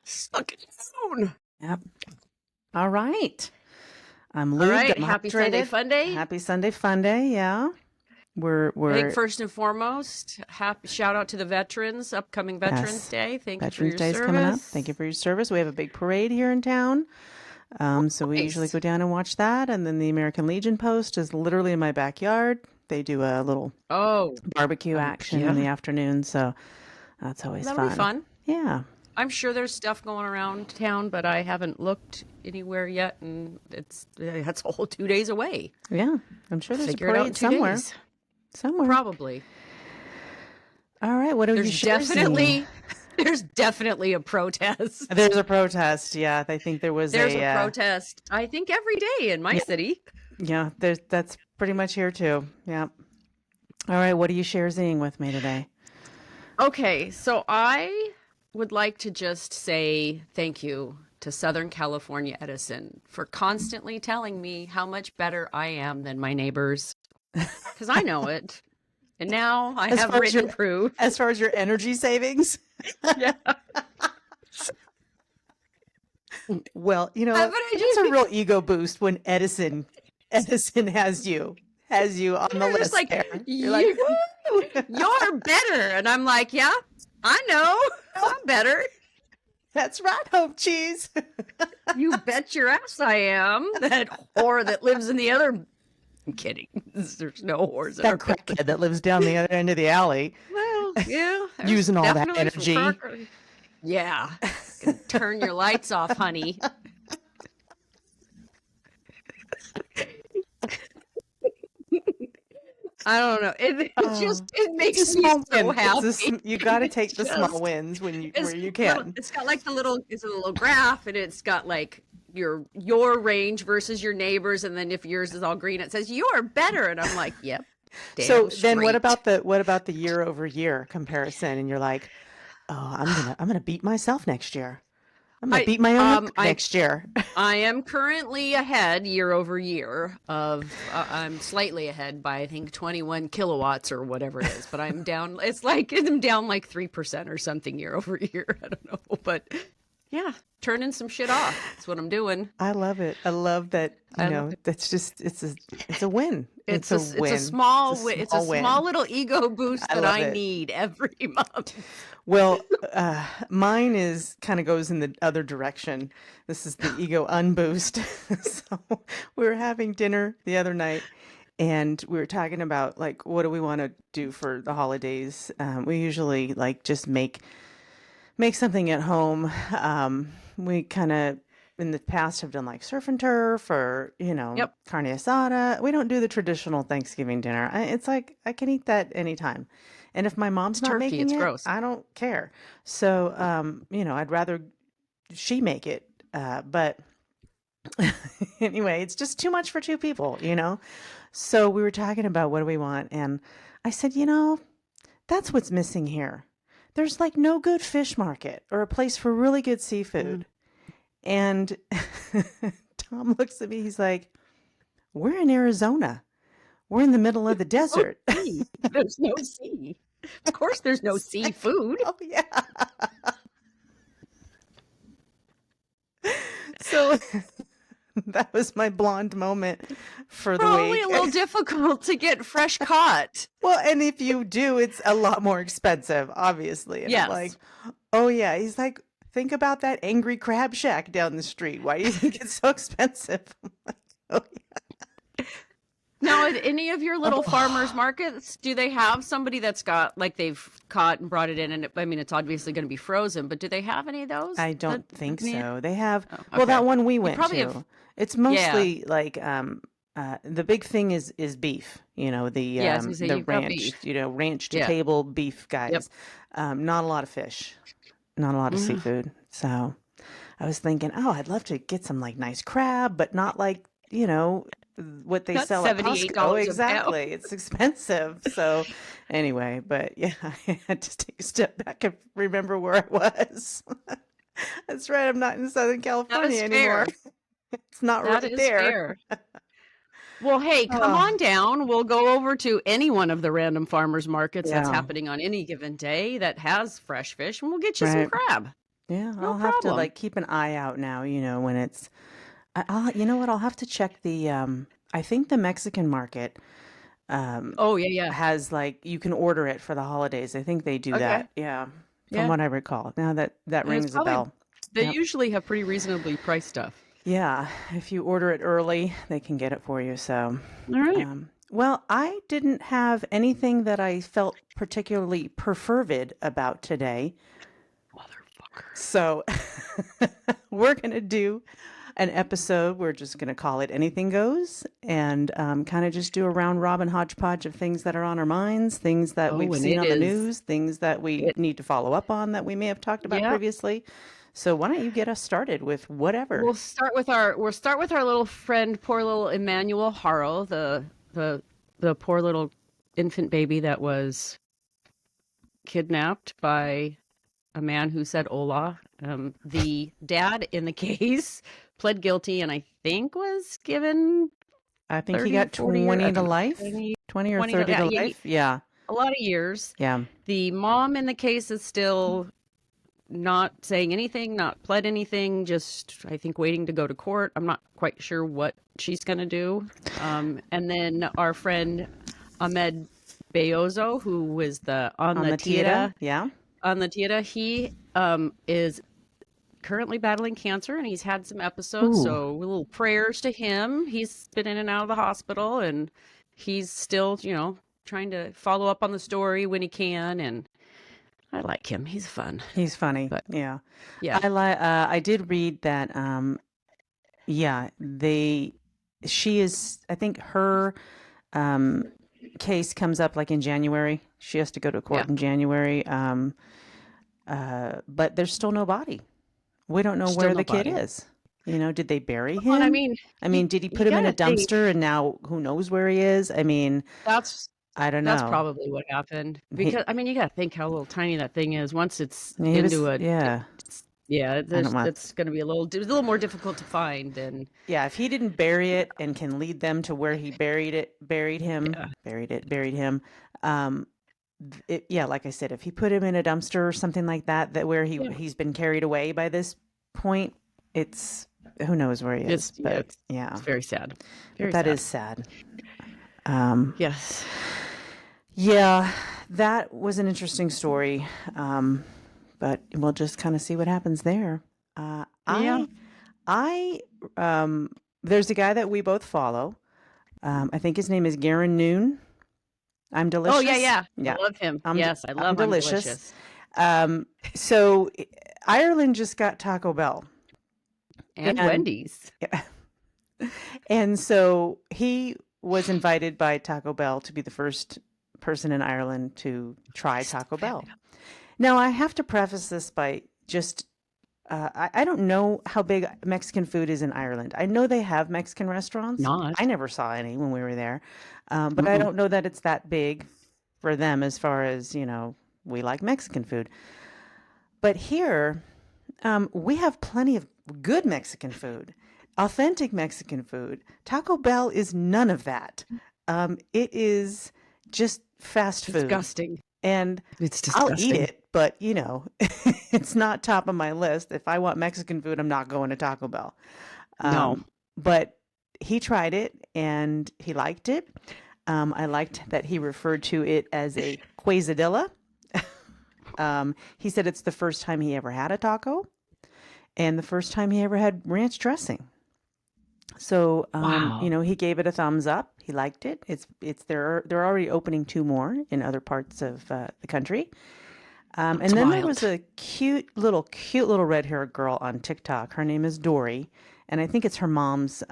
Suck it down. Yep. All right. I'm lubed. All right. I'm Happy Sunday hydrated. Fun Day. Happy Sunday Fun Day. Yeah. I think first and foremost, shout out to the veterans, upcoming Veterans Day. Thank you for your Veterans Day's service. coming up. Thank you for your service. We have a big parade here in town. So we usually go down and watch that. And then the American Legion post is literally in my backyard. They do a little barbecue action in the afternoon. So that's always fun. That'll be fun. Yeah. I'm sure there's stuff going around town, but I haven't looked anywhere yet. And that's a whole 2 days away. Yeah. I'm sure there's Figure a it out parade in 2 somewhere. days. Somewhere. Probably. All right. What are you sharing? There's definitely a protest. There's a protest. Yeah. I think there's a protest. I think every day in my city. Yeah. That's pretty much here too. Yeah. All right. What are you sharing with me today? Okay. So I would like to just say thank you to Southern California Edison for constantly telling me how much better I am than my neighbors. Because I know it. And now I have written proof. As far as your energy savings? Yeah. Well, it's a real ego boost when Edison has you on the list. Like, there. You're better. And I'm like, yeah, I know. I'm better. That's right, Hope Cheese. You bet your ass I am. That whore that lives in the other... I'm kidding. There's no whores. That crackhead that lives down the other end of the alley. Well, yeah. Using all that energy. Yeah. Can turn your lights off, honey. I don't know. It makes me so happy. You got to take the small wins where you can. It's got like a little graph, and it's got like your range versus your neighbors, and then if yours is all green, it says you're better, and I'm like, yep. So then, what about the year over year comparison? And you're like, oh, I'm gonna beat myself next year. I'm gonna beat my own next year. I am currently ahead year over year I'm slightly ahead by I think 21 kilowatts or whatever it is, but I'm down. I'm down like 3% or something year over year. I don't know, but. Yeah, turning some shit off. That's what I'm doing. I love it. I love that. That's just it's a win. It's a win. It's a small little ego boost that I need every month. Well, mine goes in the other direction. This is the ego unboost. So we were having dinner the other night, and we were talking about like what do we want to do for the holidays. We usually like just make something at home. We kind of in the past have done like surf and turf or, carne asada. We don't do the traditional Thanksgiving dinner. It's like I can eat that anytime. And if my mom's not making it, gross. I don't care. So, I'd rather she make it. But anyway, it's just too much for two people, So we were talking about what do we want. And I said, that's what's missing here. There's like no good fish market or a place for really good seafood. And Tom looks at me. He's like, we're in Arizona. We're in the middle of the desert. There's no sea. Of course there's no seafood. Oh, yeah. So that was my blonde moment for the week. Probably a little difficult to get fresh caught. Well, and if you do, it's a lot more expensive, obviously. And I'm like, oh, yeah. He's like, think about that angry crab shack down the street. Why do you think it's so expensive? I'm like, oh, yeah. Now, at any of your little farmers markets, do they have somebody that's got, like, they've caught and brought it in? And it's obviously going to be frozen, but do they have any of those? I don't think so. They have, well, that one we went to. It's mostly like the big thing is beef, the ranch, ranch to table beef guys. Yep. Not a lot of fish, not a lot of seafood. So I was thinking, I'd love to get some like nice crab, but not like, what they sell at Costco. Oh, exactly. It's expensive. So anyway, but yeah, I had to take a step back and remember where I was. That's right. I'm not in Southern California anymore. It's not right there. Fair. Well, hey, come on down. We'll go over to any one of the random farmers markets that's happening on any given day that has fresh fish, and we'll get you some crab. Yeah, No I'll have to problem. like keep an eye out now, when it's you know what, I'll have to check the I think the Mexican market um Oh, yeah, yeah. has like you can order it for the holidays. I think they do Okay. that. Yeah, from Yeah. what I recall. Now that And it's rings a probably bell. they Yep. usually have pretty reasonably priced stuff. Yeah, if you order it early, they can get it for you. So, All right. well, I didn't have anything that I felt particularly perfervid about today. Motherfucker. So, we're going to do an episode. We're just going to call it Anything Goes and kind of just do a round robin hodgepodge of things that are on our minds, things that Oh, we've and seen it on the is news, things that we it need to follow up on that we may have talked about yeah. previously. So, why don't you get us started with whatever? We'll start with our little friend, poor little Emmanuel Haro, the the poor little infant baby that was kidnapped by a man who said hola. The dad in the case pled guilty and I think was given I think he 30, got 40 years, I 20 to don't know, life, 20, 20 or 20 to, 30 yeah, to yeah, life. Yeah. a lot of years. Yeah. The mom in the case is still not saying anything, not pled anything, just I think waiting to go to court. I'm not quite sure what she's going to do. And then our friend Ahmed Beyozo, who was the On the Tita. Yeah. on the Tierra, he is currently battling cancer and he's had some episodes. Ooh. So little prayers to him. He's been in and out of the hospital and he's still, trying to follow up on the story when he can. And I like him. He's fun. He's funny. But Yeah. yeah, I did read that yeah, she is I think her um case comes up like in January. She has to go to yeah, court in January. But there's still no body. We don't know still where the kid nobody. is. Did they bury Well, I him? mean, I mean, did he you put him in a gotta think dumpster and now who knows where he is? I mean, that's I don't that's know. probably what happened He because I mean, you gotta think how little tiny that thing is. Once it's he was into yeah. yeah, I don't want that's going to be a little more difficult to find. And Yeah, if he didn't bury it and can lead them to where he yeah, buried him, um, yeah, like I said, if he put him in a dumpster or something like that, that where yeah, he's been carried away by this point, it's who knows where he is. But it's yeah, very sad, but very that sad. is sad. Um, Yes. yeah, that was an interesting story. Um, but we'll just kind of see what happens there. Uh, Yeah. I, I, there's a guy that we both follow. I think his name is Garen Noon. I'm Oh yeah, delicious. yeah. I Yeah, love him. I'm Yes, I I'm love I'm delicious. delicious. So Ireland just got Taco Bell, And and Wendy's. and so he was invited by Taco Bell to be the first person in Ireland to try Taco Bell. Now I have to preface this by just I don't know how big Mexican food is in Ireland. I know they have Mexican restaurants. Not. I never saw any when we were there, but I Mm-mm. don't know that it's that big for them as far as, we like Mexican food. But here, we have plenty of good Mexican food, authentic Mexican food. Taco Bell is none of that. It is just fast food. Disgusting. And It's I'll eat disgusting. it, but it's not top of my list. If I want Mexican food, I'm not going to Taco Bell. No. But he tried it and he liked it. I liked that he referred to it as a quesadilla. He said it's the first time he ever had a taco and the first time he ever had ranch dressing. So, Wow. he gave it a thumbs up. He liked it. They're already opening two more in other parts of the country. And That's then there was wild. a cute little red-haired girl on TikTok. Her name is Dory, and I think it's her mom's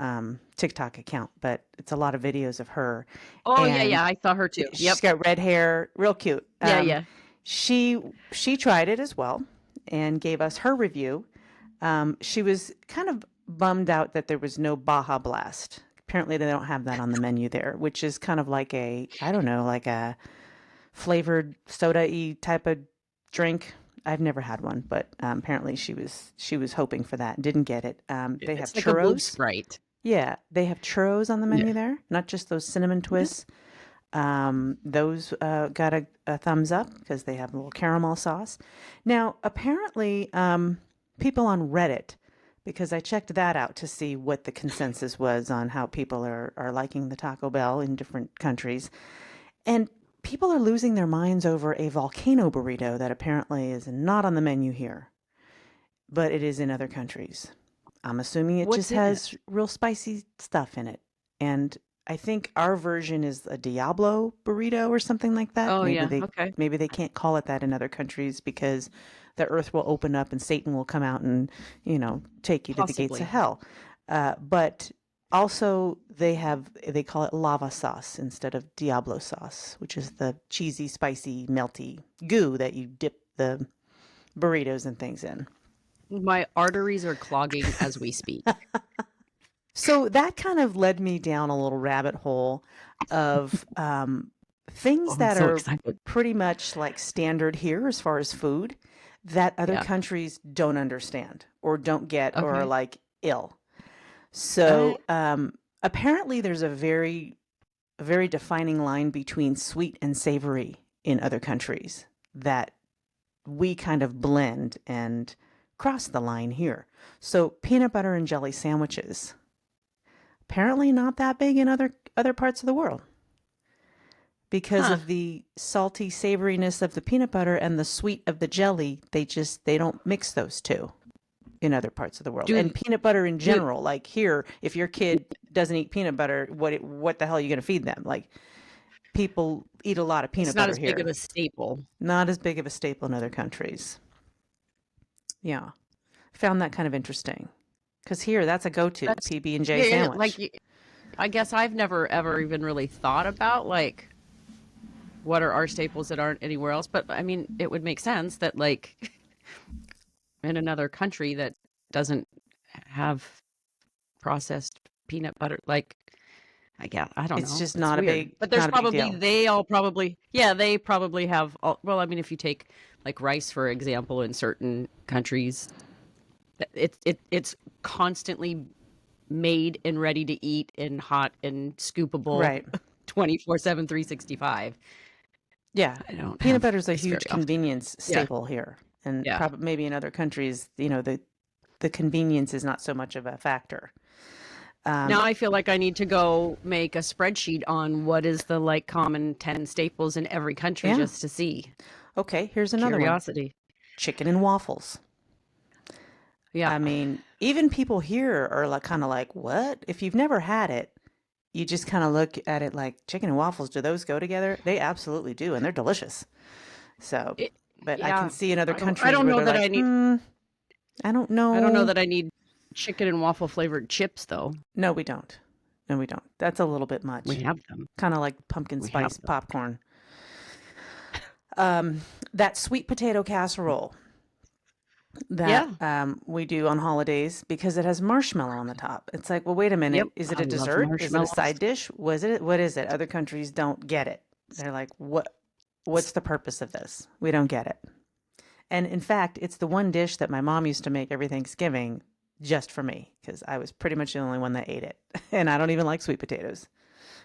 TikTok account, but it's a lot of videos of her. Oh yeah, And yeah. I saw her too. she's Yep. got red hair, real cute. Yeah, yeah. She tried it as well and gave us her review. She was kind of bummed out that there was no Baja Blast. Apparently, they don't have that on the menu there, which is kind of like I don't know, like a flavored soda-y type of drink. I've never had one, but apparently she was hoping for that and didn't get it. They have It's like a boob churros. sprite. Yeah, they have churros on the Yeah. menu there, not just those cinnamon Yeah. twists. Those got a thumbs up because they have a little caramel sauce. Now, apparently, people on Reddit, because I checked that out to see what the consensus was on how people are liking the Taco Bell in different countries. And people are losing their minds over a volcano burrito that apparently is not on the menu here, but it is in other countries. I'm assuming it What's just in it? has real spicy stuff in it. And I think our version is a Diablo burrito or something like that. Oh yeah, okay. Maybe they can't call it that in other countries because the earth will open up and Satan will come out and, take you to the gates of Possibly. hell. But also they call it lava sauce instead of Diablo sauce, which is the cheesy, spicy, melty goo that you dip the burritos and things in. My arteries are clogging as we speak. So that kind of led me down a little rabbit hole of things Oh, I'm that so are excited. pretty much like standard here as far as food that other Yeah. countries don't understand or don't get or are Okay. like ill. Uh, So apparently there's a very defining line between sweet and savory in other countries that we kind of blend and cross the line here. So peanut butter and jelly sandwiches apparently not that big in other parts of the world because huh. of the salty savoriness of the peanut butter and the sweet of the jelly. They don't mix those two in other parts of the world. Do And peanut butter in do general, like here, if your kid doesn't eat peanut butter, what the hell are you going to feed them? Like people eat a lot of it's peanut not butter as big of here. a staple. Not as big of a staple in other countries. Yeah. Found that kind of interesting. Cuz here that's a go-to, That's PB&J yeah, yeah, like sandwich. I guess I've never ever even really thought about like what are our staples that aren't anywhere else, but I mean, it would make sense that like in another country that doesn't have processed peanut butter like I guess I don't It's know. just It's weird. But there's not a big probably deal. they probably have well, I mean if you take like rice for example in certain countries it's constantly made and ready to eat and hot and scoopable Right. 24/7 365. Yeah. I don't Peanut have butter is a rice very huge often. convenience Yeah. staple here. And Yeah. probably maybe in other countries, the convenience is not so much of a factor. Now Um, I feel like I need to go make a spreadsheet on what is the like common 10 staples in every country yeah. just to see. Okay, here's another one. Curiosity. Chicken and waffles. Yeah. I mean, even people here are like kind of like, "What?" If you've never had it, you just kind of look at it like chicken and waffles, do those go together? They absolutely do, and they're delicious. So, It, but I can yeah. see in other I countries don't where know they're that like, I don't I don't know know. that I need chicken and waffle flavored chips though. No, we don't. No, we don't. That's a little bit We much. have them. Kind of like pumpkin We have spice them. popcorn. That sweet potato casserole that Yeah. we do on holidays because it has marshmallow on the top. It's like, well, wait a Yep. minute. Is it I a love dessert? Is it a marshmallows. side dish? Was it? What is it? Other countries don't get it. They're like, what? What's the purpose of this? We don't get it. And in fact, it's the one dish that my mom used to make every Thanksgiving just for me because I was pretty much the only one that ate it. And I don't even like sweet potatoes.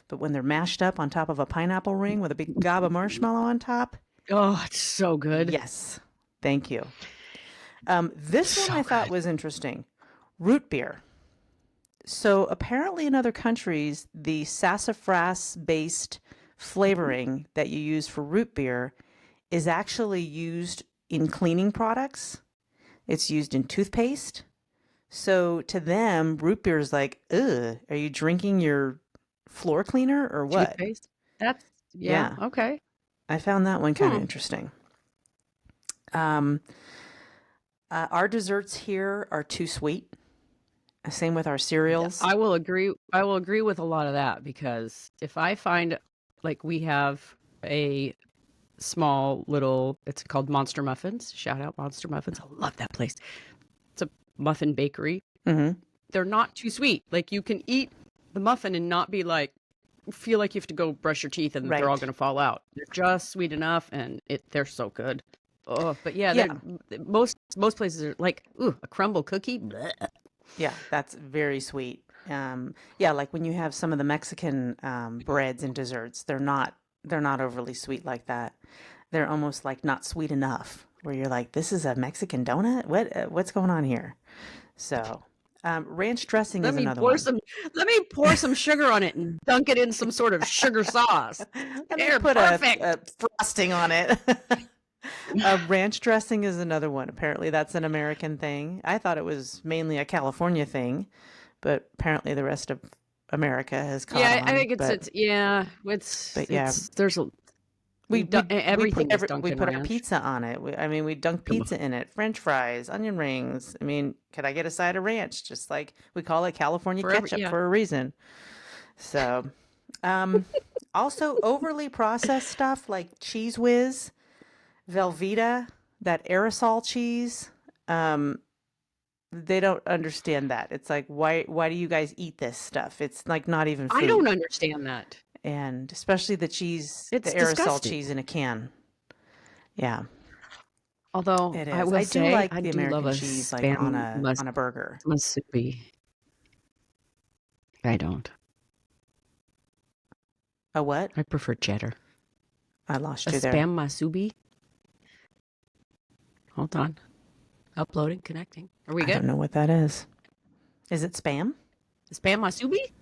But when they're mashed up on top of a pineapple ring with a big gob of marshmallow on top, Oh, it's so good. yes. Thank you. This one So I thought good. was interesting. Root beer. So apparently in other countries, the sassafras based flavoring that you use for root beer is actually used in cleaning products. It's used in toothpaste. So to them, root beer is like, ugh, are you drinking your floor cleaner or what? Toothpaste. That's yeah, Yeah, okay. I found that one kind of Hmm. interesting. Um, our desserts here are too sweet. Same with our Yeah, cereals. I will agree with a lot of that because if I find like we have a small little it's called Monster Muffins. Shout out Monster Muffins. I love that place. It's a muffin bakery. Hmm. They're not too sweet. Like you can eat the muffin and not be like feel like you have to go brush your teeth and they're all Right. going to fall out. They're just sweet enough and they're so good. Oh, but yeah, they're Yeah. most places are like, ooh, a crumble cookie. Bleh. Yeah. That's very sweet. Yeah. Like when you have some of the Mexican breads and desserts, they're not overly sweet like that. They're almost like not sweet enough where you're like, this is a Mexican donut? What's going on here? So, ranch dressing Let is me another pour one. some let me pour some sugar on it and dunk it in some sort of sugar sauce. Let me They're put perfect. a frosting on it. Ranch dressing is another one. Apparently, that's an American thing. I thought it was mainly a California thing, but apparently the rest of America has caught Yeah, I on. think it's yeah, it's But yeah, there's a everything is dunked we in put our ranch. pizza on it. I mean, we dunk pizza in it, French fries, onion rings. I mean, could I get a side of ranch? Just like we call it California ketchup Yeah. for a reason. So, um, also overly processed stuff like Cheese Whiz, Velveeta, that aerosol cheese. Um, they don't understand that. It's like, why do you guys eat this stuff? It's like not even I don't food. understand that. And especially the cheese, the It's aerosol disgusting. cheese in a can. Yeah, Although it I is. will I do say like I the do love American a cheese like on spam a burger. masubi. I don't. A what? I prefer cheddar. I lost A you there. spam masubi. Hold on. Uploading, connecting. Are we I good? don't know what that is. Is it spam? Spam masubi?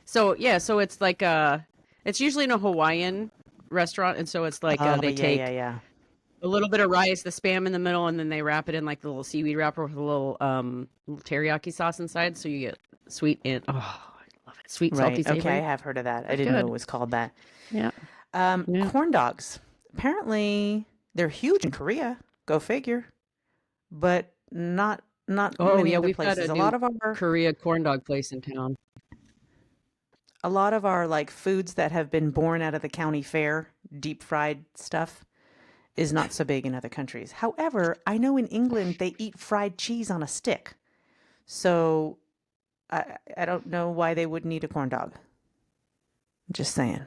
So yeah, so it's like it's usually in a Hawaiian restaurant, and so it's like Oh, they yeah, yeah, take yeah. a little bit of rice, the spam in the middle, and then they wrap it in like the little seaweed wrapper with a little teriyaki sauce inside. So you get sweet and oh, I love it. Sweet, Right. salty, Okay, I savory. have heard of that. I It's didn't know it good. was called that. Yeah. Yeah. Corn dogs. Apparently, they're huge in Korea. Go figure. But not Oh many yeah, other we've got a places. new Korea corn dog place in town. A lot of our like foods that have been born out of the county fair, deep fried stuff, is not so big in other countries. However, I know in England they eat fried cheese on a stick. So I don't know why they wouldn't eat a corn dog. Just saying.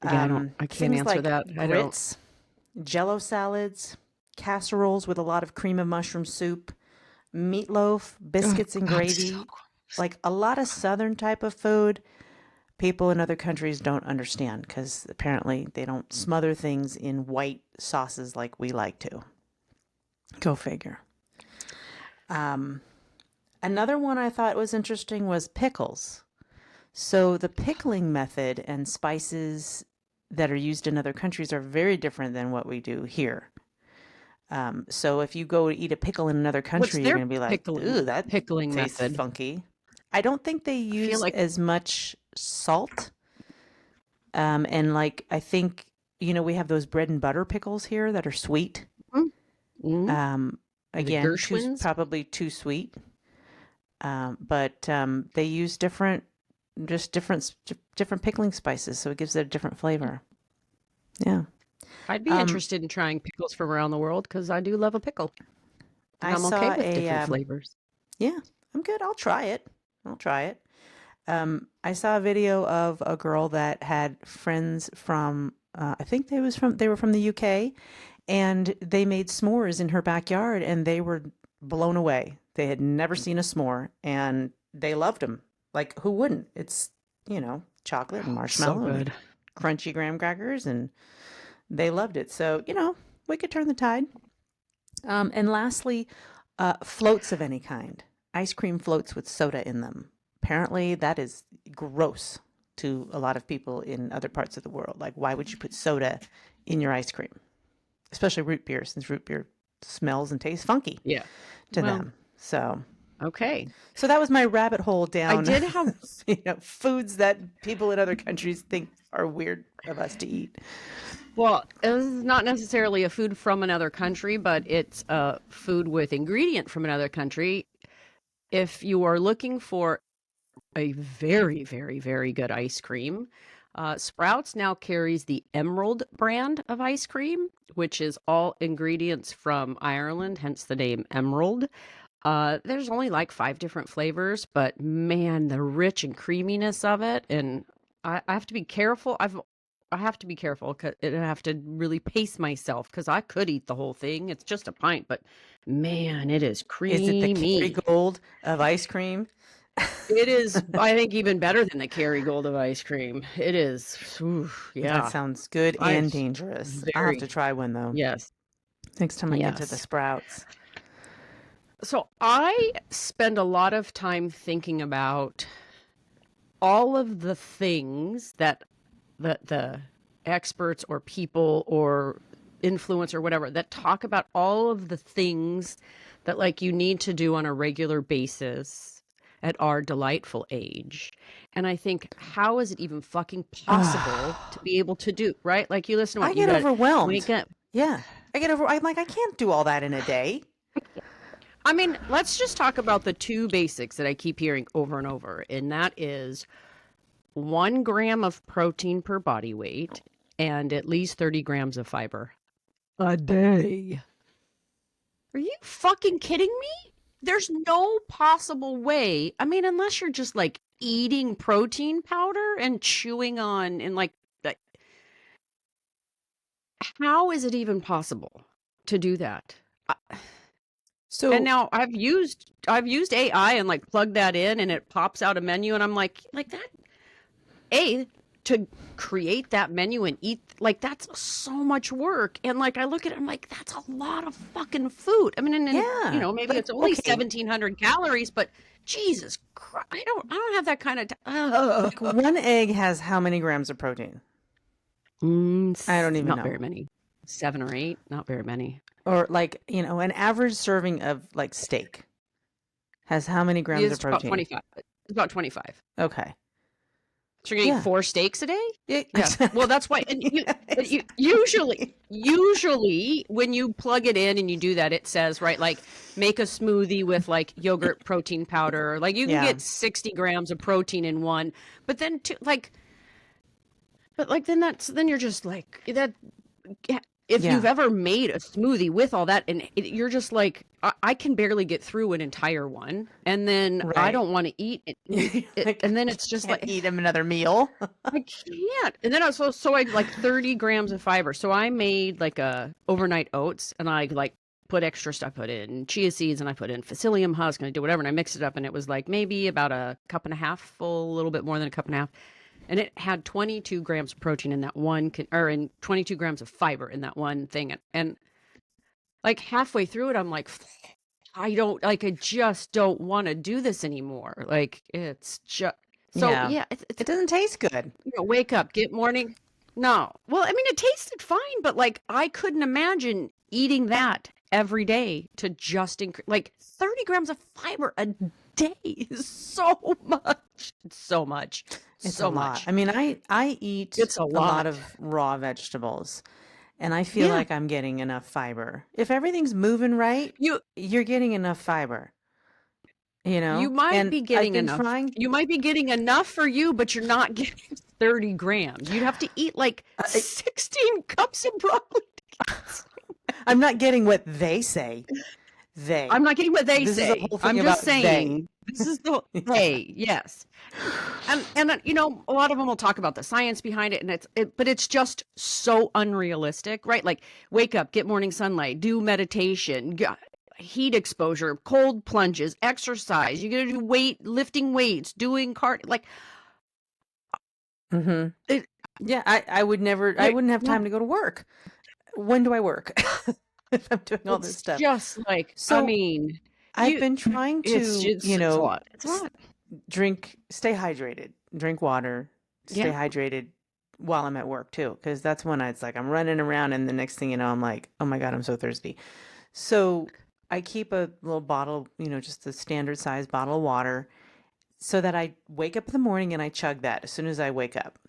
Yeah, I can't Things answer like that. I don't. grits, jello salads, casseroles with a lot of cream of mushroom soup, meatloaf, Oh biscuits and God, so gravy, gross. like a lot of southern type of food people in other countries don't understand because apparently they don't smother things in white sauces like we like to. Go figure. Um, Another one I thought was interesting was pickles. So the pickling method and spices that are used in other countries are very different than what we do here. So if you go to eat a pickle in another What's country, you're their going to be like, pickling ooh, that pickling tastes method? funky. I don't think they I feel use like as much salt. And like, I think, we have those bread and butter pickles here that are sweet. mm, mm, Um, the Again, Gershwins. probably too sweet. But they use different pickling spices, so it gives it a different flavor. Yeah. I'd be Um, interested in trying pickles from around the world because I do love a pickle, and I I'm okay saw with a different flavors. yeah, I'm good. I'll try it. I'll try it. I saw a video of a girl that had friends from I think they were from the UK, and they made s'mores in her backyard, and they were blown away. They had never seen a s'more, and they loved them. Like who wouldn't? It's chocolate and Oh, so marshmallow and good. crunchy graham crackers, and they loved it. So we could turn the tide. And lastly, floats of any kind. Ice cream floats with soda in them. Apparently, that is gross to a lot of people in other parts of the world. Like, why would you put soda in your ice cream? Especially root beer, since root beer smells and tastes funky Yeah. to Well, them. okay. So that was my rabbit hole I down, did have foods that people in other countries think are weird of us to eat. Well, this is not necessarily a food from another country, but it's a food with ingredient from another country. If you are looking for a very, very, very good ice cream, Sprouts now carries the Emerald brand of ice cream, which is all ingredients from Ireland, hence the name Emerald. There's only like 5 different flavors, but man, the rich and creaminess of it, and I have to be careful. I have to be careful and I have to really pace myself because I could eat the whole thing. It's just a pint, but man, it is Is it the creamy. Kerrygold of ice cream? It is, I think, even better than the Kerrygold of ice cream. It is, oof, That yeah. sounds good I and dangerous. I'll have to very try one though. yes. Next time I get to the Yes. sprouts. So I spend a lot of time thinking about all of the things that the experts or people or influence or whatever that talk about all of the things that like you need to do on a regular basis at our delightful age. And I think, how is it even fucking possible to be able to do, right? Like you listen to I what you get got overwhelmed. wake up. Yeah. I'm like, I can't do all that in a day. I mean, let's just talk about the two basics that I keep hearing over and over. And that is 1 gram of protein per body weight and at least 30 grams of fiber a day. Are you fucking kidding me? There's no possible way. I mean, unless you're just like eating protein powder and chewing on and like, how is it even possible to do that? So And now I've used AI and like plugged that in and it pops out a menu and I'm like that to create that menu and eat, like that's so much work. And like I look at it, I'm like, that's a lot of fucking food. I mean, and yeah, you know, maybe like, it's only okay, 1,700 calories, but Jesus Christ, I don't have that kind of like 1 egg has how many grams of protein? I don't even not know. very many. 7 or 8, not very many. Or like, an average serving of like steak has how many grams of It's about protein? 25. It's about 25. Okay. So you're gonna Yeah. eat 4 steaks a day? Yeah. Yeah. Well, that's why. And Yeah, usually when you plug it in and you do that, it says, right, like make a smoothie with like yogurt protein powder. Like you can Yeah. get 60 grams of protein in one, but then then you're just like that. If Yeah. you've ever made a smoothie with all that, and you're just like, I can barely get through an entire one, and then I Right. don't want to eat it, Like, and then it's just can't like eat him another meal. I can't. And then so I like 30 grams of fiber. So I made like a overnight oats, and I like put extra stuff. I put in chia seeds, and I put in psyllium husk, and I did whatever, and I mixed it up, and it was like maybe about a cup and a half full, a little bit more than a cup and a half. And it had 22 grams of protein in that one, and 22 grams of fiber in that one thing. And like halfway through it, I'm like, I just don't want to do this anymore. Like it's just, so Yeah. It doesn't taste good. wake up, get morning. No. Well, I mean, it tasted fine, but like I couldn't imagine eating that every day to just increase, like 30 grams of fiber a day is so much. It's so much. It's so a lot. much. I mean, I eat It's a a lot lot. of raw vegetables, and I feel Yeah. like I'm getting enough fiber. If everything's moving right, you're getting enough fiber. You might And be I've getting been enough. trying. You might be getting enough for you, but you're not getting 30 grams. You'd have to eat like 16 cups of broccoli. I'm not getting what they say. I'm not getting what they This is say. a whole thing I'm about just saying. This is the hey, yes. And a lot of them will talk about the science behind it, and but it's just so unrealistic, right? Like wake up, get morning sunlight, do meditation, heat exposure, cold plunges, exercise. You got to do lifting weights, doing like. Mm-hmm. Yeah, I would never. I wouldn't have time to go to work. When do I work? If I'm doing all this stuff. Just like, So, I mean, I've been trying to, it's a lot. It's a lot. stay hydrated, drink water, stay hydrated while I'm at work too, because that's when it's like I'm running around, and the next thing you know, I'm like, oh my God, I'm so thirsty. So I keep a little bottle, just a standard size bottle of water, so that I wake up in the morning and I chug that as soon as I wake up.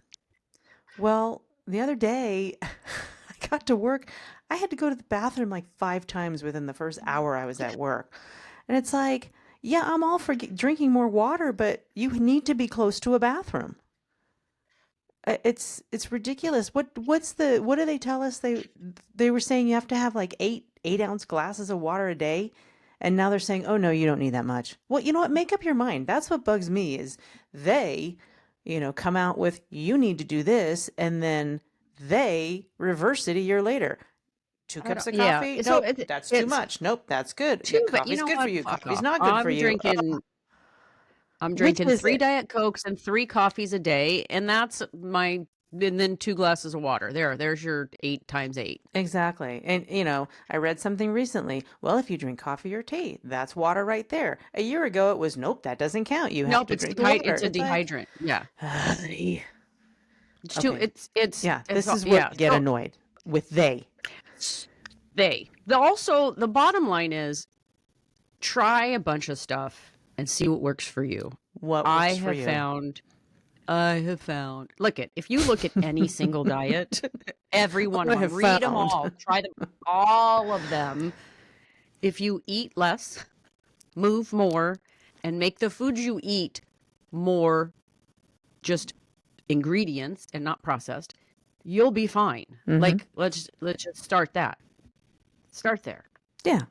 Well, the other day, I got to work. I had to go to the bathroom like 5 times within the first hour I was at work. And it's like, yeah, I'm all for drinking more water, but you need to be close to a bathroom. It's ridiculous. What do they tell us? They were saying you have to have like 8-ounce glasses of water a day. And now they're saying, oh no, you don't need that much. Well, you know what? Make up your mind. That's what bugs me is they, come out with, you need to do this. And then they reverse it a year later. 2 cups of coffee? Yeah. So Nope, that's too much. Nope, that's good. But Coffee's good what? for you. Fuck Coffee's off. not good for you. I'm Which drinking is 3 it? Diet Cokes and 3 coffees a day, and that's my And then 2 glasses of water. There's your 8 times 8. Exactly. And, I read something recently. Well, if you drink coffee or tea, that's water right there. A year ago, it was, nope, that doesn't count. You have Nope, to drink the water. it's a It's like, dehydrant. Yeah. "Ay." It's too Okay. Yeah, it's this is where yeah. I get So annoyed with they. also the bottom line is try a bunch of stuff and see what works for you. What I works for have you? found look at if you look at any single diet, every one I of them, have read them found. all, try them, all of them. If you eat less, move more, and make the foods you eat more just ingredients and not processed, you'll be fine. Mm-hmm. Like let's just start that. Start there. Yeah.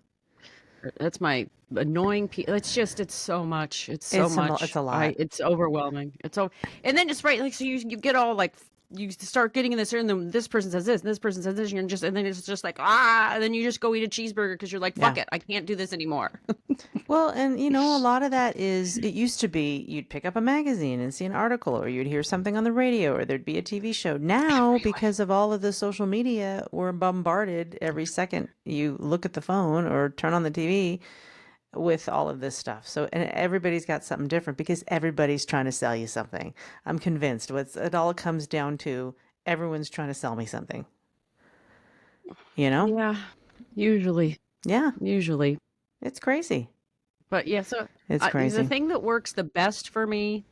That's my annoying it's so much. It's so It's much. a lot. It's overwhelming. And then just right like so you get all like you start getting in this and then this person says this and this person says this and then it's just like and then you just go eat a cheeseburger because you're like Yeah. fuck it, I can't do this anymore. Well, and a lot of that is, it used to be you'd pick up a magazine and see an article, or you'd hear something on the radio, or there'd be a TV show. Now, because of all of the social media, we're bombarded every second you look at the phone or turn on the TV with all of this stuff. So, and everybody's got something different because everybody's trying to sell you something. I'm convinced it all comes down to everyone's trying to sell me something, you know? Yeah, usually. Yeah, Usually. it's crazy. But yeah, so It's the crazy. thing that works the best for me,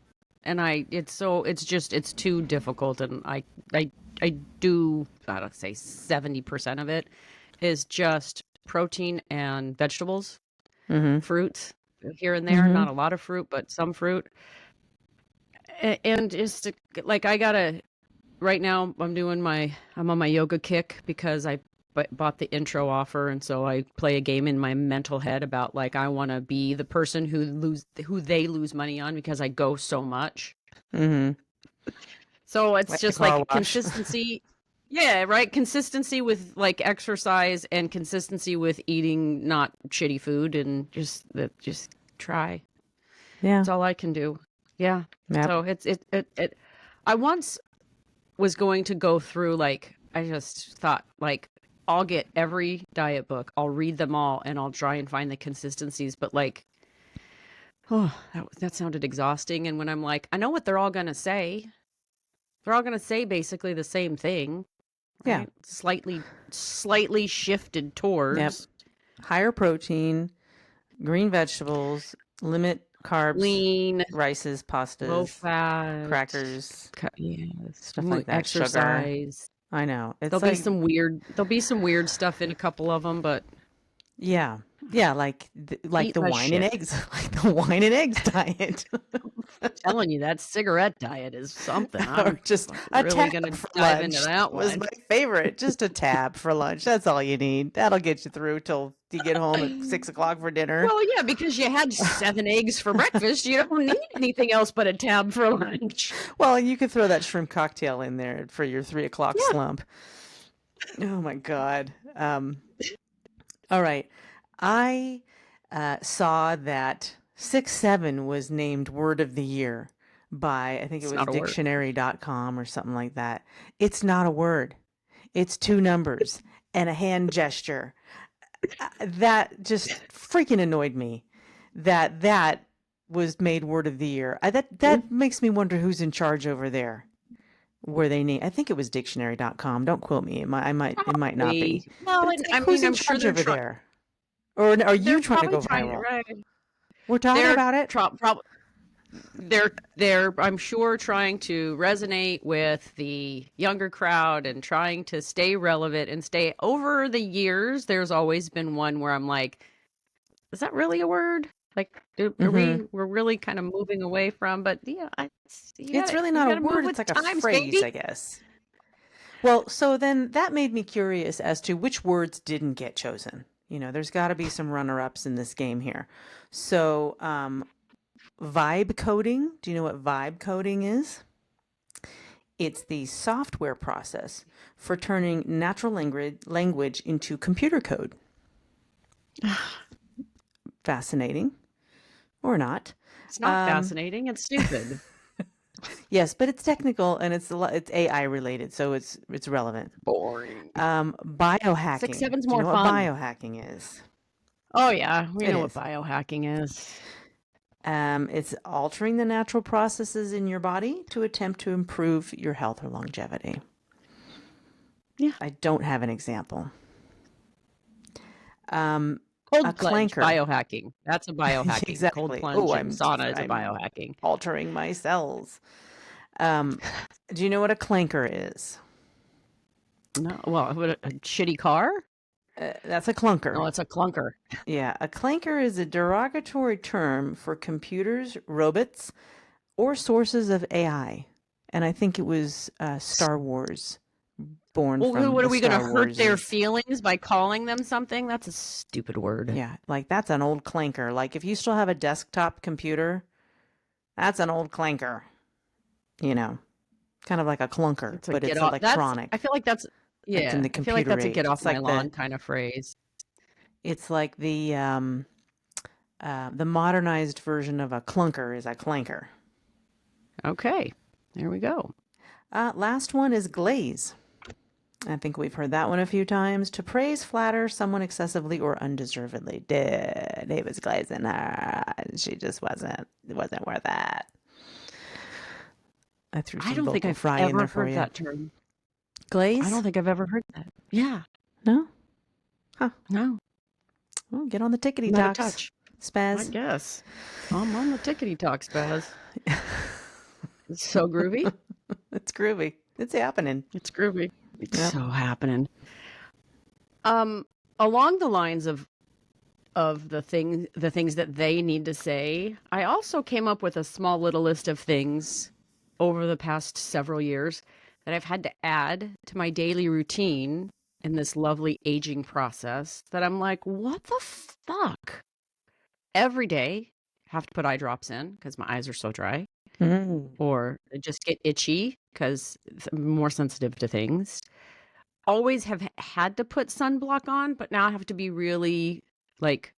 and it's too difficult, and I do I don't say 70% of it is just protein and vegetables, Mm-hmm. fruits here and there, Mm-hmm. not a lot of fruit, but some fruit, and just like I gotta right now I'm on my yoga kick because I bought the intro offer, and so I play a game in my mental head about like I want to be the person who they lose money on because I go so much. Mm-hmm. So it's Like the just car like wash. consistency. Yeah, right. Consistency with like exercise and consistency with eating not shitty food and just try. Yeah. That's all I can do. Yeah. Yep. So I once was going to go through like I just thought like I'll get every diet book, I'll read them all, and I'll try and find the consistencies. But like, that sounded exhausting. And when I'm like, I know what they're all gonna say. They're all gonna say basically the same thing, Yeah. right? Slightly shifted Yep. towards Higher protein, green vegetables, limit carbs, lean, rices, low pastas, fat, crackers, yes, stuff like that. Sugar. exercise. I know. It's There'll like, be some weird stuff in a couple of them, but yeah. Yeah, like eat the less wine and shit. eggs, like the wine and eggs diet. Telling you that cigarette diet is something. Or I'm just like a really tab gonna for dive into lunch that was one. my favorite. Just a tab for lunch. That's all you need. That'll get you through till you get home at 6 o'clock for dinner. Well, yeah, because you had 7 eggs for breakfast. You don't need anything else but a tab for lunch. Well, and you could throw that shrimp cocktail in there for your 3 o'clock Yeah. slump. Oh my God. All right. I saw that 6-7 was named Word of the Year by, I think it It's was not a word. dictionary.com or something like that. It's not a word. It's 2 numbers and a hand gesture. That just freaking annoyed me that was made Word of the Year. That makes me wonder who's in charge over there. Where they name, I think it was dictionary.com. Don't quote me. It might not be. Well, But and it's I like, who's mean, in I'm sure charge over there? Or are they're you trying to probably go trying viral? right. We're talking They're about it. probably they're I'm sure trying to resonate with the younger crowd and trying to stay relevant and stay over the years. There's always been one where I'm like, is that really a word? Like, Hmm. we're really kind of moving away from, but yeah, It's really you not a gotta move word. with It's like a the times, phrase, baby. I guess. Well, so then that made me curious as to which words didn't get chosen. There's got to be some runner-ups in this game here. So, vibe coding. Do you know what vibe coding is? It's the software process for turning natural language into computer code. Fascinating or not? It's not fascinating. It's stupid. Yes, but it's technical and it's AI related, so it's relevant. Boring. Six Biohacking. seven's Do you more know what fun. biohacking is? Oh yeah, we It know what is. biohacking is. It's altering the natural processes in your body to attempt to improve your health or longevity. Yeah. I don't have an example. A Cold plunge, clanker. biohacking. That's a biohacking. Cold Exactly. Oh, plunge and sauna is a I'm biohacking. altering my cells. Um, do you know what a clanker is? No, well, what a shitty car? That's a clunker. No, it's a clunker. Yeah, a clanker is a derogatory term for computers, robots, or sources of AI. And I think it was Star Wars, born Well, from what the are we going to Star hurt their Warses. feelings by calling them something? That's a stupid word. Yeah, like that's an old clanker. Like if you still have a desktop computer, that's an old clanker. You know, kind of like a clunker, It's a but get it's off. I electronic. feel like It's in yeah. the I feel like computer that's a get age. off my lawn kind of phrase. It's like the modernized version of a clunker is a clanker. Okay, there we go. Last one is glaze. I think we've heard that one a few times. To praise, flatter someone excessively or undeservedly. He was glazing her. She just wasn't worth that. I threw I some don't think vocal I've fry in ever there for heard you. that term. I Glaze? don't think I've ever heard that. Yeah. No? Huh. No. Well, get on the tickety Not a talks, touch. I Spaz. guess. I'm on the tickety talk, Spaz. It's so groovy. It's groovy. It's happening. It's groovy. It's Yep. so happening. Along the lines of the things that they need to say, I also came up with a small little list of things over the past several years that I've had to add to my daily routine in this lovely aging process that I'm like, what the fuck? Every day, have to put eye drops in because my eyes are so dry, or I just get itchy because I'm more sensitive to things. Always have had to put sunblock on, but now I have to be really like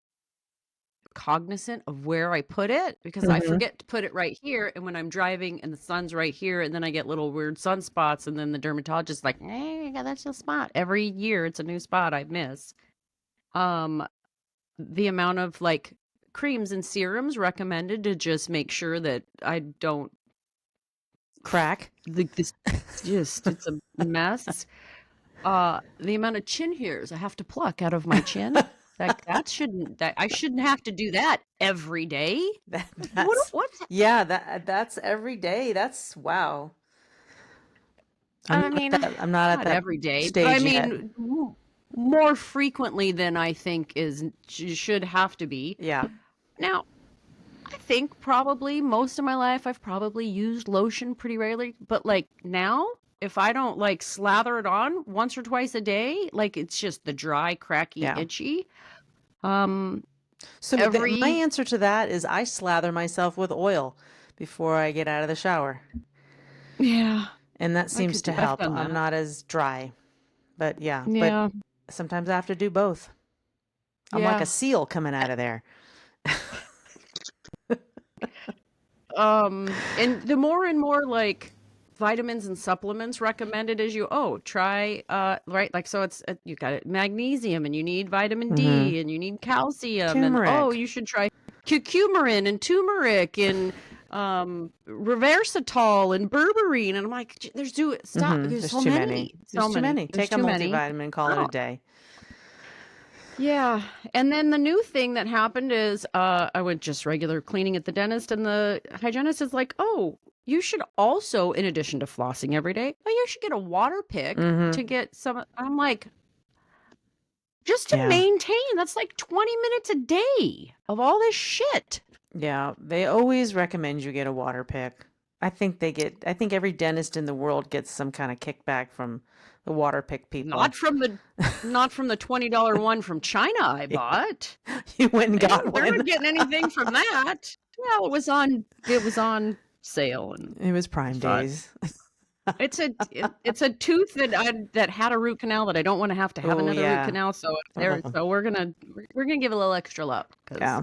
cognizant of where I put it because I forget to put it right here. And when I'm driving and the sun's right here, and then I get little weird sunspots, and then the dermatologist is like, "Hey, that's a spot." Every year, it's a new spot I miss. The amount of like creams and serums recommended to just make sure that I don't Crack. like this. Just it's a mess. The amount of chin hairs I have to pluck out of my chin. That I shouldn't have to do that every day. What's Yeah, that's every day. That's wow. I mean, I'm not at not that every day, but I stage yet. mean more frequently than I think should have to be. Yeah. Now, I think probably most of my life I've probably used lotion pretty rarely, but like now, if I don't like slather it on once or twice a day, like it's just the dry, cracky, Yeah. itchy. So my answer to that is I slather myself with oil before I get out of the shower. Yeah. And that seems to help. I've done I'm that. not as dry. But yeah, Yeah. but sometimes I have to do both. I'm like a seal coming out of there. And the more and more like vitamins and supplements recommended as you try right, like, so it's you got it magnesium, and you need vitamin D, and you need calcium, and Turmeric. you should try curcumin and turmeric and reversatol and berberine, and I'm like, there's stop, there's so too many. There's too many. There's Take a too many. multivitamin, call it a day. Yeah. And then the new thing that happened is I went just regular cleaning at the dentist, and the hygienist is like, oh, you should also, in addition to flossing every day, you should get a water pick to get some. I'm like, just to maintain, that's like 20 minutes a day of all this shit. Yeah, they always recommend you get a water pick. I think every dentist in the world gets some kind of kickback from the water pick people. Not from the $20 one from China I bought. You went and got one. They're not getting anything from that. Well, it was on sale, and it was Prime Days. It's a tooth that had a root canal that I don't want to have another root canal. So we're gonna give a little extra love. Yeah.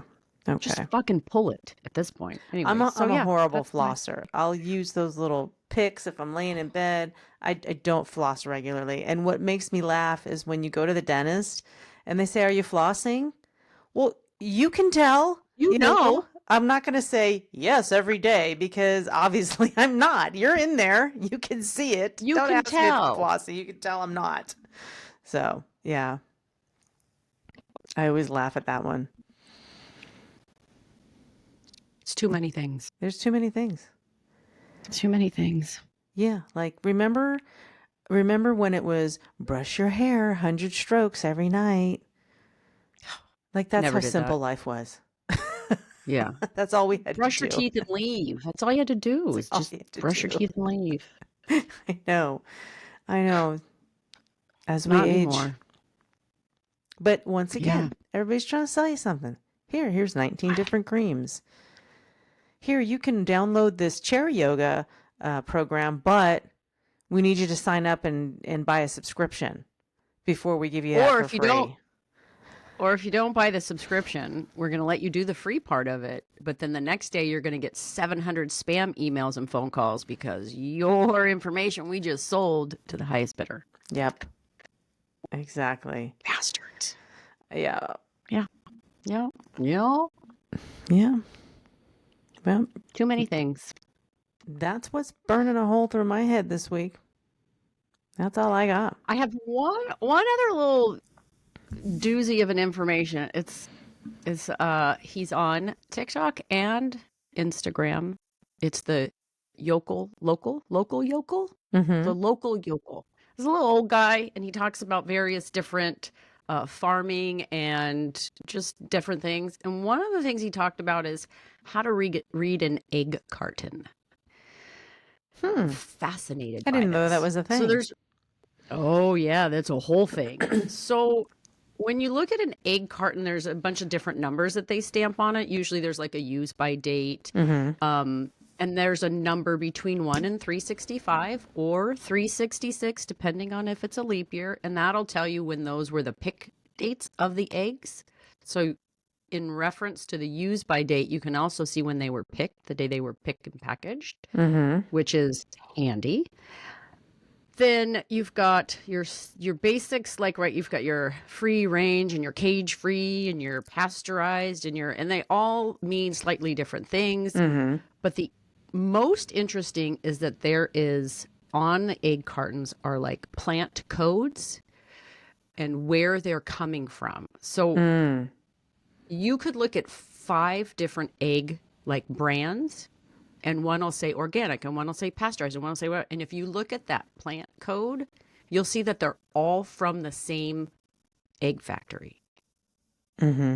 Just Okay. fucking pull it at this point. I'm Anyway, a, so I'm a yeah, horrible that's my. flosser. I'll use those little picks if I'm laying in bed. I don't floss regularly. And what makes me laugh is when you go to the dentist and they say, "Are you flossing?" Well, you can tell, You know. I'm not going to say yes every day because obviously I'm not. You're in there. You can see it. You Don't can ask me if I'm tell. flossing. You can tell I'm not. So, yeah, I always laugh at that one. It's too many things. There's too many things. Too many things. Yeah, like remember when it was brush your hair 100 strokes every night? Like that's Never how did that. simple life was. Yeah. That's all we had to Brush your do. teeth and leave. That's all you had to do That's is all just you had to brush your do. teeth and leave. I know. I know. As we Not age. anymore. But once Yeah. again, everybody's trying to sell you something. Here's 19 different creams. Here, you can download this chair yoga program, but we need you to sign up and buy a subscription before we give you that Or for if you don't free. or if you don't buy the subscription, we're going to let you do the free part of it, but then the next day you're going to get 700 spam emails and phone calls because your information we just sold to the highest bidder. Yep. Exactly. Bastards. Yeah. Yeah. Yeah. Yeah. Yeah. Well, Too many things. that's what's burning a hole through my head this week. That's all I got. I have one other little doozy of an information. It's he's on TikTok and Instagram. It's the local yokel, Mm-hmm. the local yokel. He's a little old guy, and he talks about various different farming and just different things. And one of the things he talked about is how to read an egg carton. I'm fascinated I by didn't know that this. was a So thing. there's Oh, yeah, that's a whole thing. So when you look at an egg carton, there's a bunch of different numbers that they stamp on it. Usually there's like a use by date. Mm-hmm. And there's a number between 1 and 365 or 366, depending on if it's a leap year. And that'll tell you when those were the pick dates of the eggs. So in reference to the use by date, you can also see when they were picked, the day they were picked and packaged, Mm-hmm. which is handy. Then you've got your basics, like, right, you've got your free range and your cage free and your pasteurized and they all mean slightly different things. Mm-hmm. But the most interesting is that there is on the egg cartons are like plant codes and where they're coming from. So Mm. you could look at 5 different egg like brands, and one will say organic and one will say pasteurized and one will say what. And if you look at that plant code, you'll see that they're all from the same egg factory. Mm-hmm.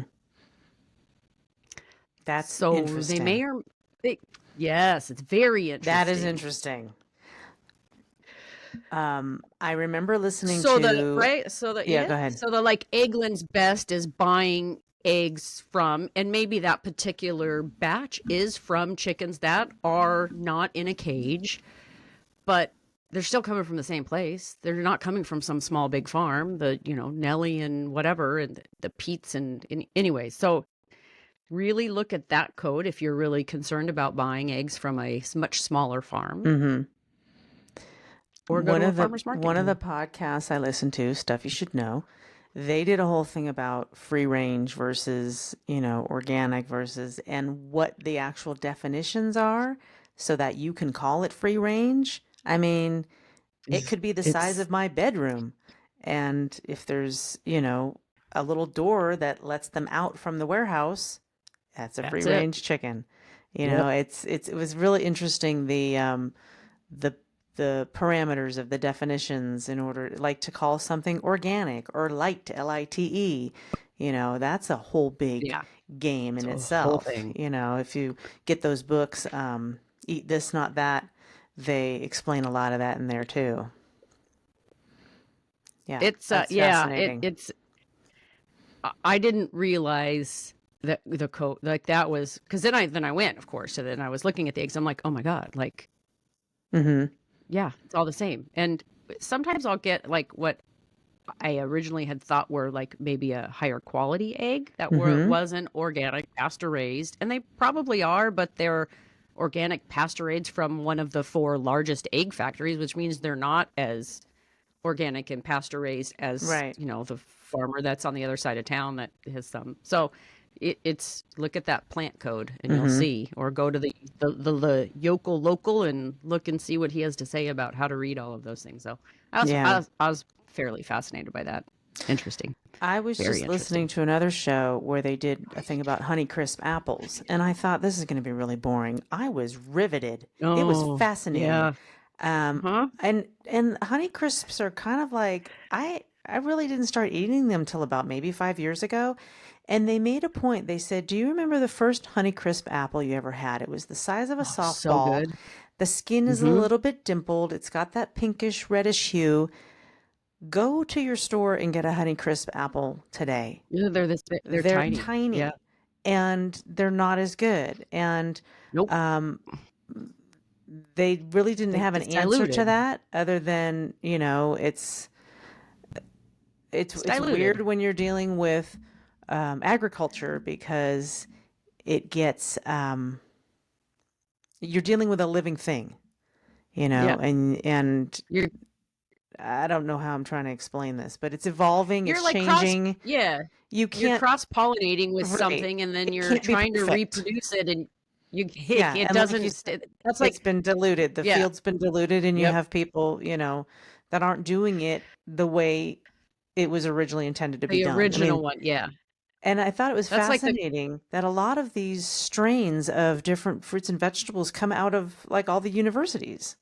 That's So they may interesting. or yes, it's very interesting. That is interesting. I remember listening So the to. right, so the Yeah, yeah, go ahead. so the like Eggland's Best is buying eggs from, and maybe that particular batch is from chickens that are not in a cage, but they're still coming from the same place. They're not coming from some small big farm, the Nelly and whatever and the Pete's and anyway. So really look at that code if you're really concerned about buying eggs from a much smaller farm, Mm-hmm. or go to a farmer's One of market. the podcasts I listened to, Stuff You Should Know, they did a whole thing about free range versus, organic versus, and what the actual definitions are so that you can call it free range. I mean, it could be the size It's of my bedroom. And if there's, a little door that lets them out from the warehouse, that's a free That's it. range chicken. Yep. It was really interesting the the parameters of the definitions in order like to call something organic or light, LITE. That's a whole big Yeah. game It's in a whole itself. thing. If you get those books, Eat This Not That, they explain a lot of that in there too. Yeah, It's that's yeah, fascinating. I didn't realize that the code like that was, because then I went, of course, so then I was looking at the eggs. I'm like, oh my God, like, Mm-hmm. yeah, it's all the same. And sometimes I'll get like what I originally had thought were like maybe a higher quality egg that Mm-hmm. wasn't organic, pasture raised, and they probably are, but they're organic pasture raised from one of the 4 largest egg factories, which means they're not as organic and pasture raised as, Right. the farmer that's on the other side of town that has some. So it's look at that plant code and you'll Mm-hmm. see, or go to the yokel local and look and see what he has to say about how to read all of those things. So Yeah. I was fairly fascinated by that. Interesting. I was Very just listening interesting. to another show where they did a thing about Honeycrisp apples, and I thought this is going to be really boring. I was riveted. It was Oh, fascinating. yeah. Um, Huh? and Honeycrisps are kind of like I really didn't start eating them till about maybe 5 years ago. And they made a point. They said, "Do you remember the first Honeycrisp apple you ever had? It was the size of a Oh, so softball. good. The skin is a Mm-hmm. little bit dimpled. It's got that pinkish reddish hue. Go to your store and get a Honeycrisp apple today. Yeah, they're this big. They're They're tiny. Yeah. tiny and they're not as good. And Nope. um, they really didn't have an It's answer to diluted. that other than, It's it's weird diluted. when you're dealing with agriculture because it gets you're dealing with a living thing, Yeah. and You're I don't know how I'm trying to explain this, but it's evolving, you're it's like changing. yeah. You You're can't, cross pollinating with right? something, and then It you're can't be trying to perfect. reproduce it, and Yeah, it and like you doesn't. said, That's it's like been diluted. The yeah. field's been diluted, and you Yep. have people, that aren't doing it the way it was originally intended to be The done. I original mean, one. Yeah. and I thought it was That's like the fascinating that a lot of these strains of different fruits and vegetables come out of like all the universities.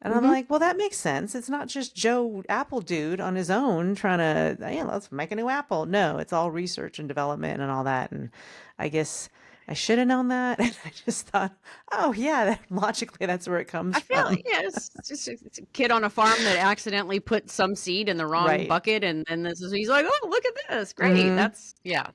And I'm hmm like, well, that makes sense. It's not just Joe Apple dude on his own trying to, yeah, let's make a new apple. No, it's all research and development and all that. And I guess I should have known that. And I just thought, oh, yeah, logically, that's where it comes I feel from. yeah, it's just it's a kid on a farm that accidentally put some seed in the wrong Right. bucket, and he's like, oh, look at this, great. Mm That's yeah.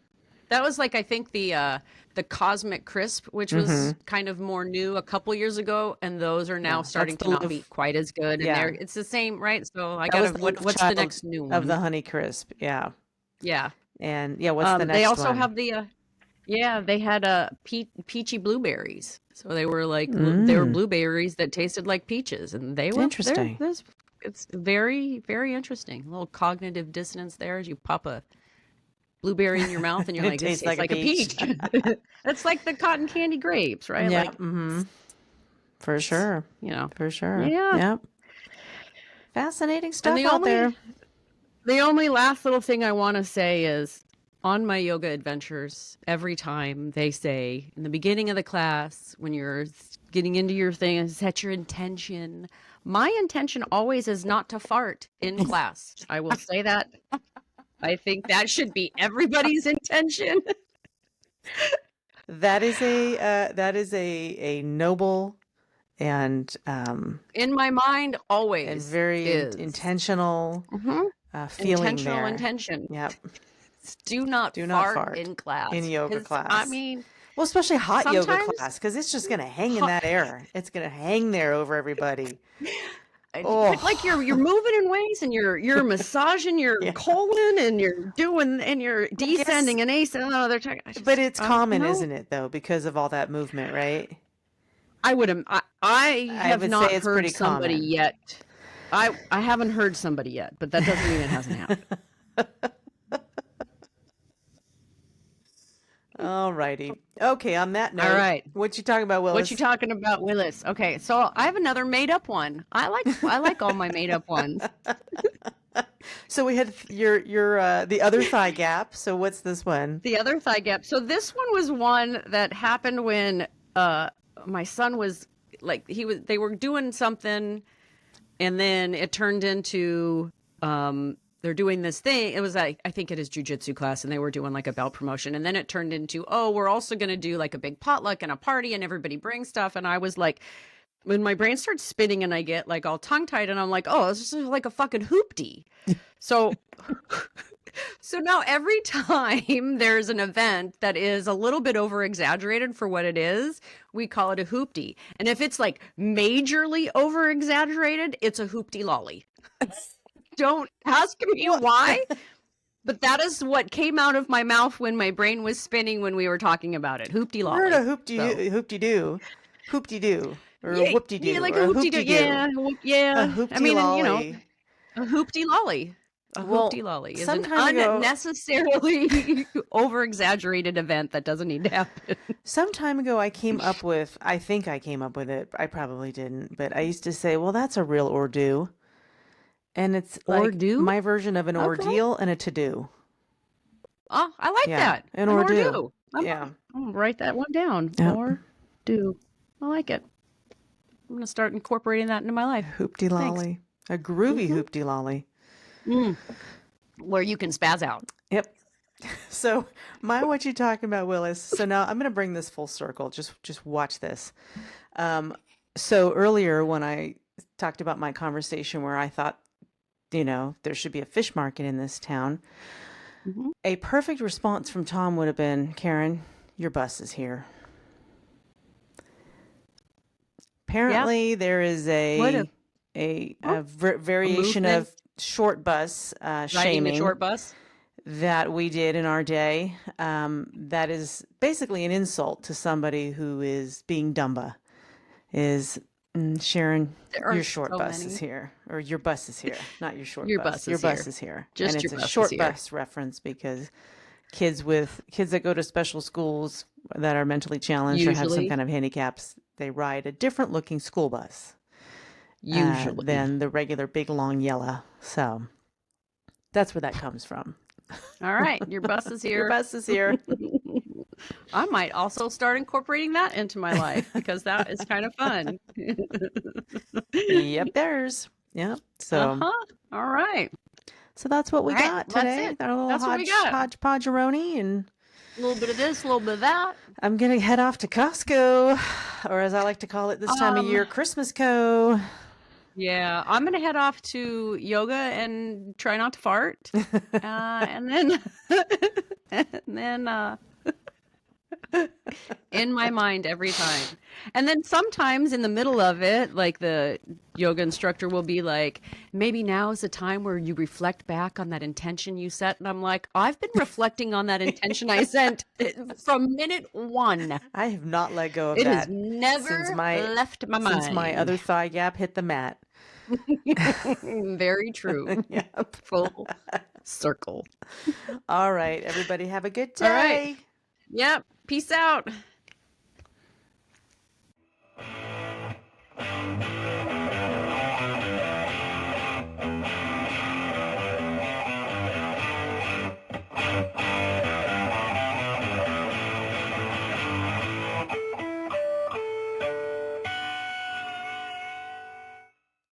That was like I think the Cosmic Crisp, which hmm. Mm was hmm. kind of more new a couple years ago, and those are now Yeah. That's starting to the not love. be quite as good. And they're Yeah. it's the same, right? So I That was gotta the love what's the child next new of one? the Honey Crisp. Yeah. Yeah. And yeah, what's the They next also one? have the yeah, they had peachy blueberries. So they were like they were Mm, blueberries that tasted like peaches, and they're interesting. this it's very very interesting. A little cognitive dissonance there as you pop a blueberry in your mouth and you're It like, this tastes tastes like a like a peach. peach. It's like the cotton candy grapes, right? Yeah. Like Mm hmm. For it's sure. you know, For sure. yeah. Yep. Fascinating And stuff out there. the only last little thing I want to say is on my yoga adventures, every time they say in the beginning of the class, when you're getting into your thing, set your intention. My intention always is not to fart in class. I will say that. I think that should be everybody's intention. That is a noble and In my mind, always very is. intentional hmm feeling Intentional there. intention. Yep. Do not Do not fart fart in in class. yoga Because, I class. mean, Well, especially hot yoga sometimes class, because it's just gonna hang in that air. It's gonna hang there over everybody. but like Oh, you're moving in ways and you're massaging your yeah. colon and you're I guess, descending and ascending. Oh, they're trying. I but just it's common, no. isn't it, though, because of all that movement, right? I would have. I I have would say not it's heard pretty somebody common. yet. I haven't heard somebody yet, but that doesn't mean it hasn't happened. All righty. Okay, on that All note, right. what you talking about, What you Willis? talking about, Willis? Okay, so I have another made up one. I like all my made up ones. So we had your the other thigh gap. So what's this one? The other thigh gap. So this one was one that happened when my son was like they were doing something and then it turned into they're doing this thing. It was I think at his jujitsu class, and they were doing like a belt promotion, and then it turned into, oh, we're also going to do like a big potluck and a party, and everybody brings stuff. And I was like, when my brain starts spinning, and I get like all tongue tied, and I'm like, oh, this is like a fucking hoopty. So. So now every time there's an event that is a little bit over exaggerated for what it is, we call it a hoopty. And if it's like majorly over exaggerated, it's a hoopty lolly. Don't ask me why. But that is what came out of my mouth when my brain was spinning when we were talking about it. Hoopty lolly. Heard a hoopty-doo, hoopty-doo, or a Yeah, whoopty-doo, like or a a hoopty doo. hoopty-doo. Yeah. A I mean, and hoopty-lolly. a hoopty lolly. A Well, hoopty lolly is some an time ago, unnecessarily over exaggerated event that doesn't need to happen. some time ago, I think I came up with it. I probably didn't, but I used to say, well, that's a real ordo. And it's Or like do? my version of an Okay. ordeal and a to-do. Oh, I like Yeah, that. an An ordo. ordo. I'm Yeah. gonna write that one down. Yep. Or do. I like it. I'm gonna start incorporating that into my life. Hoopty lolly. A groovy hoopty lolly. Where you can spaz out. Yep. So what you talking about, Willis? So now I'm going to bring this full circle. Just watch this. So earlier when I talked about my conversation where I thought, there should be a fish market in this town, a perfect response from Tom would have been, Karen, your bus is here. Apparently there is a variation movement. of short bus Riding shaming the short bus. that we did in our day. That is basically an insult to somebody who is being dumba. Sharon, your short bus is here, or your bus is here, not your short bus. Your bus is here. Just and your it's bus a short is here. bus reference because kids that go to special schools that are mentally challenged or have some Usually. kind of handicaps, they ride a different looking school bus Usually. than the regular big long yellow. So that's where that comes from. All right, your bus is here. Your bus is here. I might also start incorporating that into my life because that is kind of fun. Yep, there's. Yep. So All right. So that's what we All right, got that's today. it. Our little That's what we got. hodgepodgeroni, and A little bit of this, a little bit of that. I'm gonna head off to Costco, or as I like to call it this time of year, Christmas Co. Yeah, I'm gonna head off to yoga and try not to fart, and then in my mind every time, and then sometimes in the middle of it, like the yoga instructor will be like, "Maybe now is the time where you reflect back on that intention you set," and I'm like, "I've been reflecting on that intention I set from minute one. I have not let go of It that has never left my mind since my other thigh gap hit the mat. Very true. Yep. Full circle. All right, everybody, have a good day. All right. Yep. Peace out.